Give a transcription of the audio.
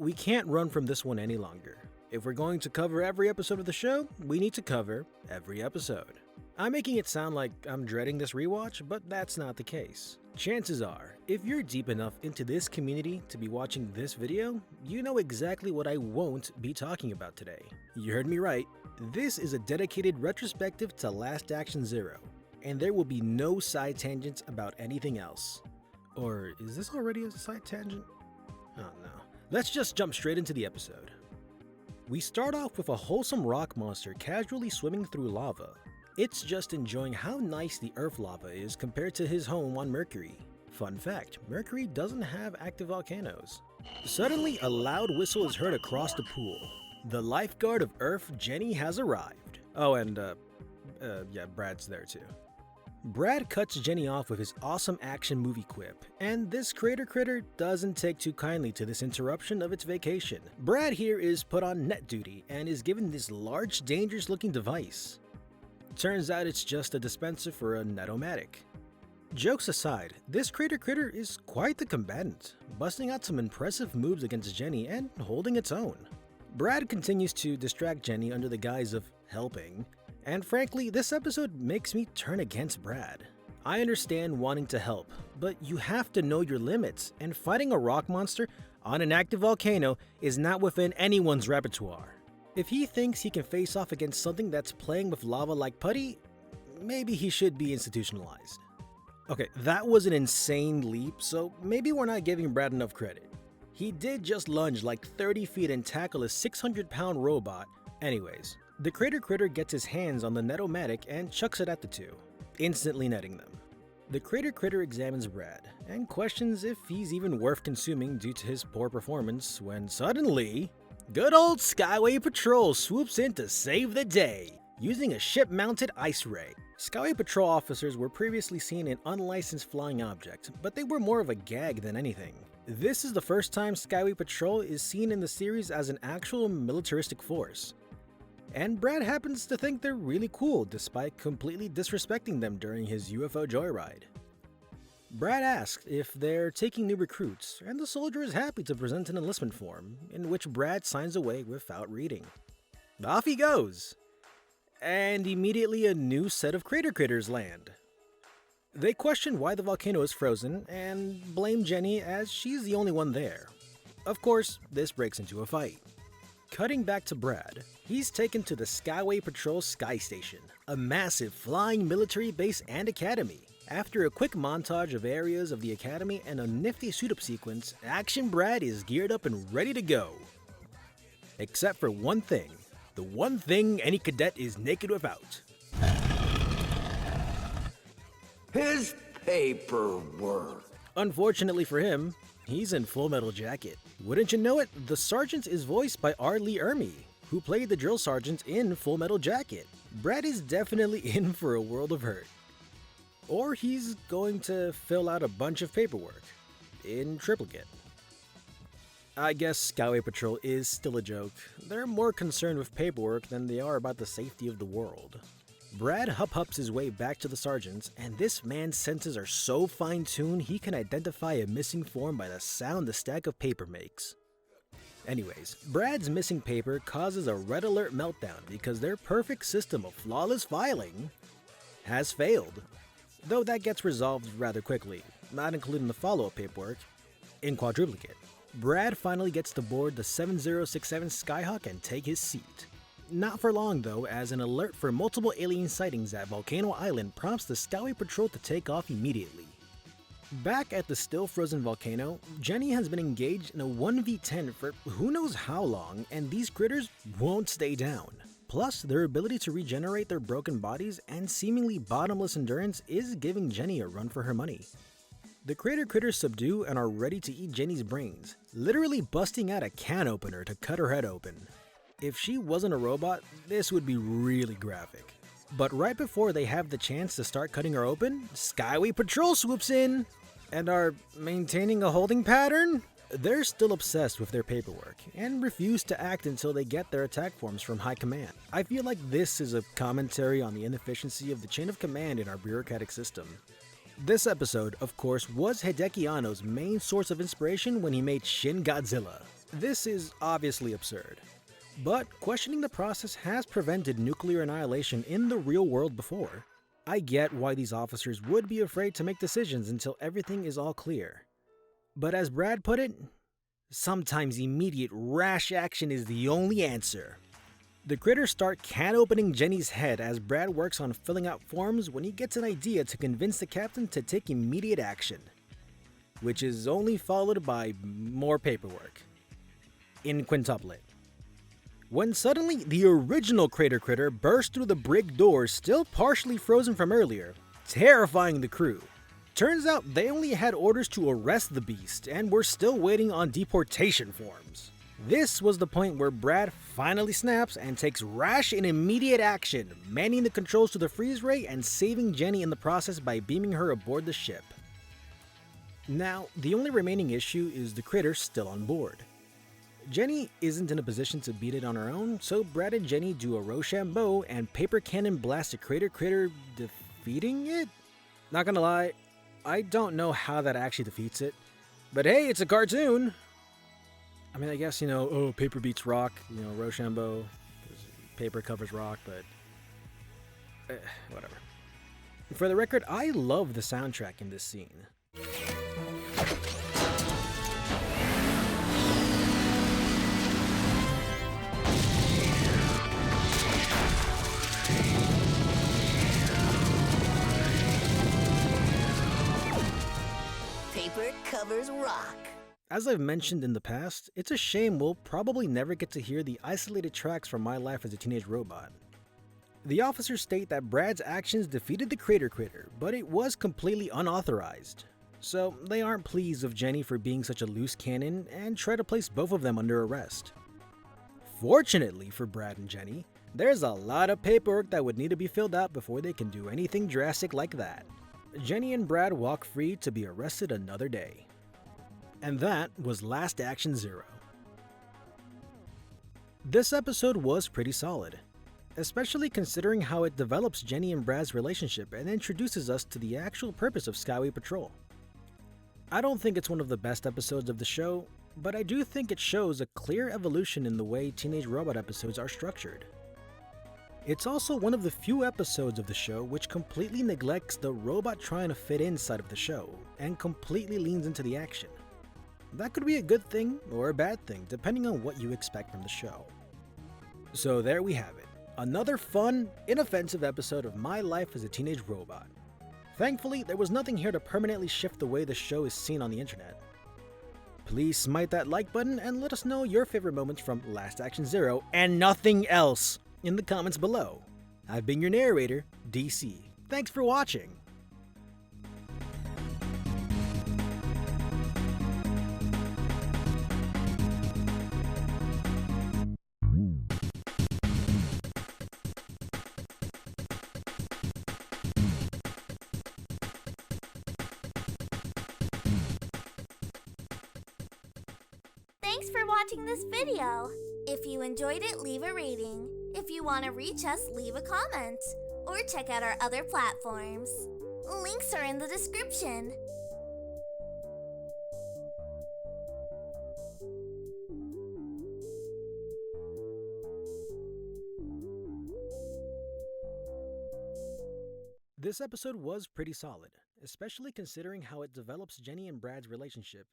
we can't run from this one any longer. If we're going to cover every episode of the show, we need to cover every episode. I'm making it sound like I'm dreading this rewatch, but that's not the case. Chances are, if you're deep enough into this community to be watching this video, you know exactly what I won't be talking about today. You heard me right. This is a dedicated retrospective to Last Action Zero, and there will be no side tangents about anything else. Or is this already a side tangent? Oh no. Let's just jump straight into the episode. We start off with a wholesome rock monster casually swimming through lava. It's just enjoying how nice the Earth lava is compared to his home on Mercury. Fun fact, Mercury doesn't have active volcanoes. Suddenly, a loud whistle is heard across the pool. The lifeguard of Earth, Jenny, has arrived. Oh, and Brad's there too. Brad cuts Jenny off with his awesome action movie quip, and this critter doesn't take too kindly to this interruption of its vacation. Brad here is put on net duty and is given this large, dangerous looking device. Turns out it's just a dispenser for a Netomatic. Jokes aside, this critter is quite the combatant, busting out some impressive moves against Jenny and holding its own. Brad continues to distract Jenny under the guise of helping, and frankly, this episode makes me turn against Brad. I understand wanting to help, but you have to know your limits, and fighting a rock monster on an active volcano is not within anyone's repertoire. If he thinks he can face off against something that's playing with lava like putty, maybe he should be institutionalized. Okay, that was an insane leap, so maybe we're not giving Brad enough credit. He did just lunge like 30 feet and tackle a 600-pound robot. Anyways, the critter gets his hands on the Netomatic and chucks it at the two, instantly netting them. The critter examines Brad and questions if he's even worth consuming due to his poor performance when suddenly, good old Skyway Patrol swoops in to save the day, using a ship-mounted ice ray. Skyway Patrol officers were previously seen in unlicensed flying objects, but they were more of a gag than anything. This is the first time Skyway Patrol is seen in the series as an actual militaristic force. And Brad happens to think they're really cool despite completely disrespecting them during his UFO joyride. Brad asks if they're taking new recruits, and the soldier is happy to present an enlistment form, in which Brad signs away without reading. Off he goes! And immediately a new set of critters land. They question why the volcano is frozen and blame Jenny as she's the only one there. Of course, this breaks into a fight. Cutting back to Brad, he's taken to the Skyway Patrol Sky Station, a massive flying military base and academy. After a quick montage of areas of the academy and a nifty suit-up sequence, Action Brad is geared up and ready to go. Except for one thing. The one thing any cadet is naked without. His paperwork. Unfortunately for him, he's in Full Metal Jacket. Wouldn't you know it, the sergeant is voiced by R. Lee Ermey, who played the drill sergeant in Full Metal Jacket. Brad is definitely in for a world of hurt. Or he's going to fill out a bunch of paperwork in triplicate. I guess Skyway Patrol is still a joke. They're more concerned with paperwork than they are about the safety of the world. Brad hups his way back to the sergeants, and this man's senses are so fine-tuned he can identify a missing form by the sound the stack of paper makes. Anyways, Brad's missing paper causes a red alert meltdown because their perfect system of flawless filing has failed. Though that gets resolved rather quickly, not including the follow-up paperwork, in quadruplicate. Brad finally gets to board the 7067 Skyhawk and take his seat. Not for long though, as an alert for multiple alien sightings at Volcano Island prompts the Skyway Patrol to take off immediately. Back at the still frozen volcano, Jenny has been engaged in a 1v10 for who knows how long, and these critters won't stay down. Plus, their ability to regenerate their broken bodies and seemingly bottomless endurance is giving Jenny a run for her money. The critters subdue and are ready to eat Jenny's brains, literally busting out a can opener to cut her head open. If she wasn't a robot, this would be really graphic. But right before they have the chance to start cutting her open, Skyway Patrol swoops in and are maintaining a holding pattern. They're still obsessed with their paperwork and refuse to act until they get their attack forms from High Command. I feel like this is a commentary on the inefficiency of the chain of command in our bureaucratic system. This episode, of course, was Hideki Anno's main source of inspiration when he made Shin Godzilla. This is obviously absurd, but questioning the process has prevented nuclear annihilation in the real world before. I get why these officers would be afraid to make decisions until everything is all clear. But as Brad put it, sometimes immediate rash action is the only answer. The critters start can-opening Jenny's head as Brad works on filling out forms when he gets an idea to convince the captain to take immediate action, which is only followed by more paperwork. In quintuplet. When suddenly the original Crater Critter bursts through the brig doors still partially frozen from earlier, terrifying the crew. Turns out they only had orders to arrest the beast and were still waiting on deportation forms. This was the point where Brad finally snaps and takes rash and immediate action, manning the controls to the freeze ray and saving Jenny in the process by beaming her aboard the ship. Now, the only remaining issue is the critter still on board. Jenny isn't in a position to beat it on her own, so Brad and Jenny do a Rochambeau and paper cannon blast a Crater Critter, defeating it? Not gonna lie, I don't know how that actually defeats it, but hey, it's a cartoon! I mean, I guess, paper beats rock, Rochambeau, paper covers rock, but whatever. For the record, I love the soundtrack in this scene. Paper covers rock. As I've mentioned in the past, it's a shame we'll probably never get to hear the isolated tracks from My Life as a Teenage Robot. The officers state that Brad's actions defeated the Crater Critter, but it was completely unauthorized. So they aren't pleased with Jenny for being such a loose cannon and try to place both of them under arrest. Fortunately for Brad and Jenny, there's a lot of paperwork that would need to be filled out before they can do anything drastic like that. Jenny and Brad walk free to be arrested another day. And that was Last Action Zero. This episode was pretty solid, especially considering how it develops Jenny and Brad's relationship and introduces us to the actual purpose of Skyway Patrol. I don't think it's one of the best episodes of the show, but I do think it shows a clear evolution in the way Teenage Robot episodes are structured. It's also one of the few episodes of the show which completely neglects the robot trying to fit in side of the show and completely leans into the action. That could be a good thing or a bad thing depending on what you expect from the show. So there we have it, another fun, inoffensive episode of My Life as a Teenage Robot. Thankfully, there was nothing here to permanently shift the way the show is seen on the internet. Please smite that like button and let us know your favorite moments from Last Action Zero and nothing else in the comments below. I've been your narrator, DC. Thanks for watching. Thanks for watching this video. If you enjoyed it, leave a rating. If you want to reach us, leave a comment. Or check out our other platforms. Links are in the description. This episode was pretty solid, especially considering how it develops Jenny and Brad's relationship